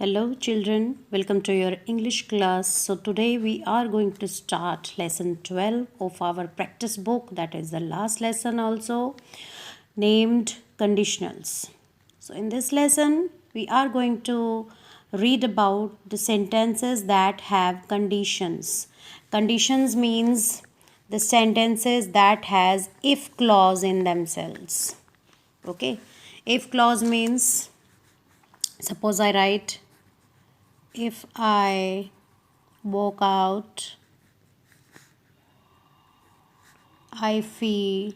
Hello children, welcome to your English class. So today we are going to start lesson 12 of our practice book, that is the last lesson also, named conditionals. So in this lesson we are going to read about the sentences that have conditions. Conditions means the sentences that has if clause in themselves. Okay, if clause means, suppose I write, if I walk out, I feel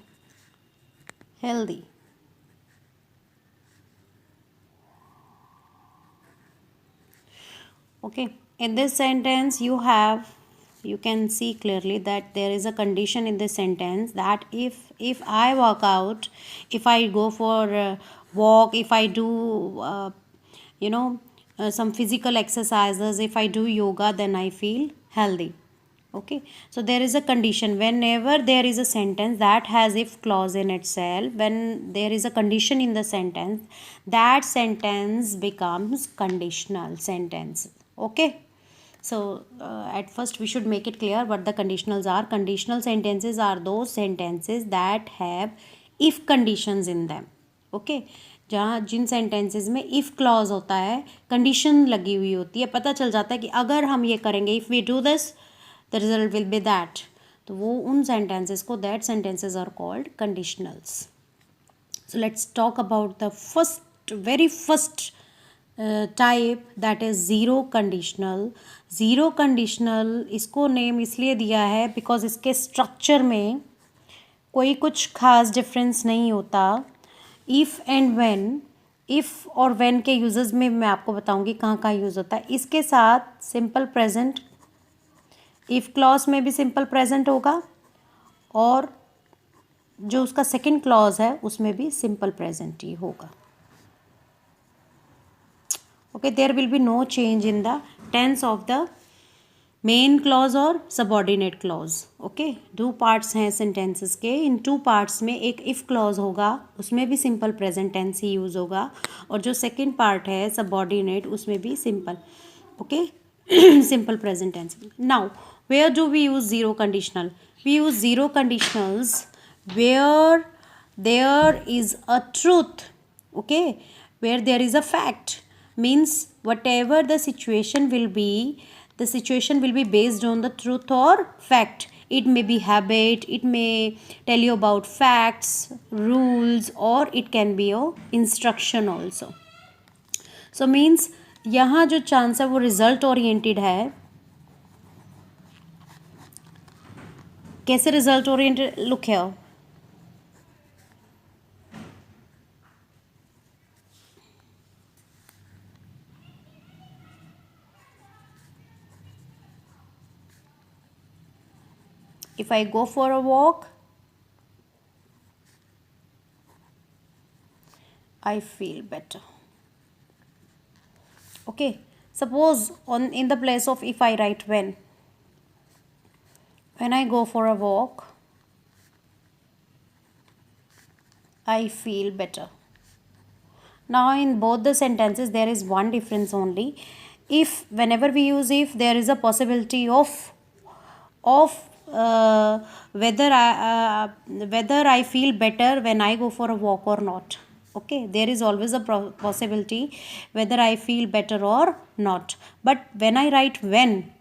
healthy. Okay, in this sentence you can see clearly that there is a condition in this sentence that if I walk out, if I go for a walk, if I do some physical exercises, if I do yoga, then I feel healthy. Okay, so there is a condition whenever there is a sentence that has if clause in itself. When there is a condition in the sentence, that sentence becomes conditional sentence. Okay, so at first we should make it clear what the conditionals are. Conditional sentences are those sentences that have if conditions in them. Okay, जहाँ जिन sentences में if clause होता है, condition लगी हुई होती है, पता चल जाता है कि अगर हम ये करेंगे, if we do this the result will be that, तो वो उन सेंटेंसेस को that sentences are called conditionals. So let's talk about the very first type, that is zero conditional. Zero conditional इसको नेम इसलिए दिया है बिकॉज इसके structure में कोई कुछ खास डिफरेंस नहीं होता. इफ़ एंड व्हेन, इफ़ और व्हेन के यूजेस में मैं आपको बताऊंगी कहाँ कहाँ यूज़ होता है. इसके साथ सिंपल प्रेजेंट, इफ़ क्लॉज में भी सिंपल प्रेजेंट होगा और जो उसका सेकंड क्लॉज है उसमें भी सिंपल प्रेजेंट ही होगा. Okay, there will be no change in the tense of the main clause और subordinate clause. Okay, दो parts हैं sentences के. इन two parts में एक if clause होगा, उसमें भी simple present tense ही use होगा, और जो second part है subordinate, उसमें भी simple. Okay, simple present tense. Now, where do we use zero conditional? We use zero conditionals where there is a truth. Okay, where there is a fact, means whatever the situation will be, the situation will be based on the truth or fact. It may be habit, it may tell you about facts, rules, or it can be a instruction also. So means यहाँ जो chance है वो result oriented है. कैसे result oriented? Look here, if I go for a walk, I feel better. Okay, suppose in the place of if I write when I go for a walk, I feel better. Now in both the sentences there is one difference only. If, whenever we use if, there is a possibility of whether I feel better when I go for a walk or not. Okay, there is always a possibility whether I feel better or not. But when I write when,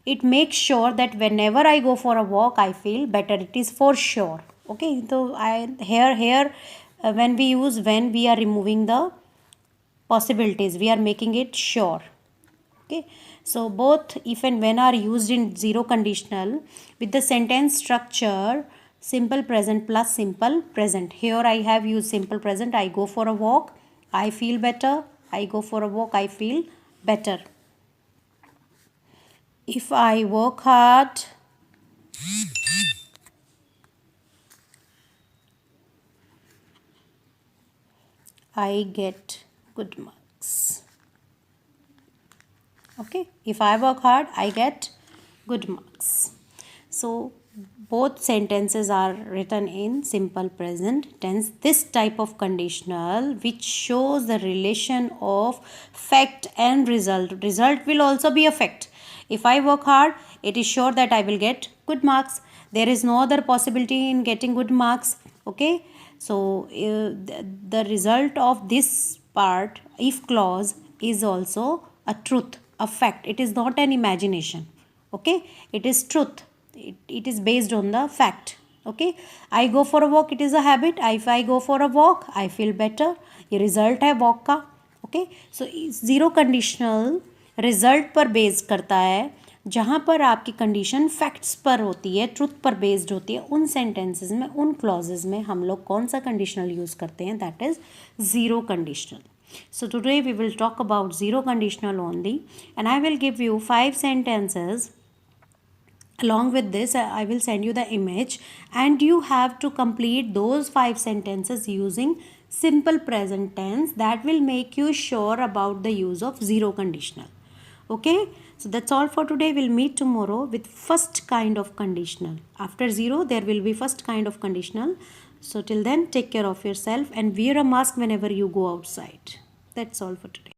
it makes sure that whenever I go for a walk I feel better. It is for sure. Okay, so here when we use when, we are removing the possibilities, we are making it sure. Okay, so both if and when are used in zero conditional with the sentence structure simple present plus simple present. Here I have used simple present. I go for a walk, I feel better. I go for a walk, I feel better. If I work hard, I get good marks. Okay, if I work hard, I get good marks. So both sentences are written in simple present tense. This type of conditional which shows the relation of fact and result. Result will also be a fact. If I work hard, it is sure that I will get good marks. There is no other possibility in getting good marks. Okay, so the result of this part, if clause, is also a truth, a fact. It is not an imagination. Okay, it is truth. It is based on the fact. Okay, I go for a walk, it is a habit. If I go for a walk, I feel better. ये result है walk का. Okay, so zero conditional result पर based करता है. जहाँ पर आपकी condition facts पर होती है, ट्रुथ पर बेस्ड होती है, उन सेंटेंसेस में, उन क्लॉजेज में हम लोग कौन सा कंडीशनल यूज़ करते हैं, that is zero conditional. So today we will talk about zero conditional only, and I will give you 5 sentences. Along with this, I will send you the image, and you have to complete those 5 sentences using simple present tense. That will make you sure about the use of zero conditional. Okay, so that's all for today. We'll meet tomorrow with first kind of conditional. After zero, there will be first kind of conditional. So till then, take care of yourself and wear a mask whenever you go outside. That's all for today.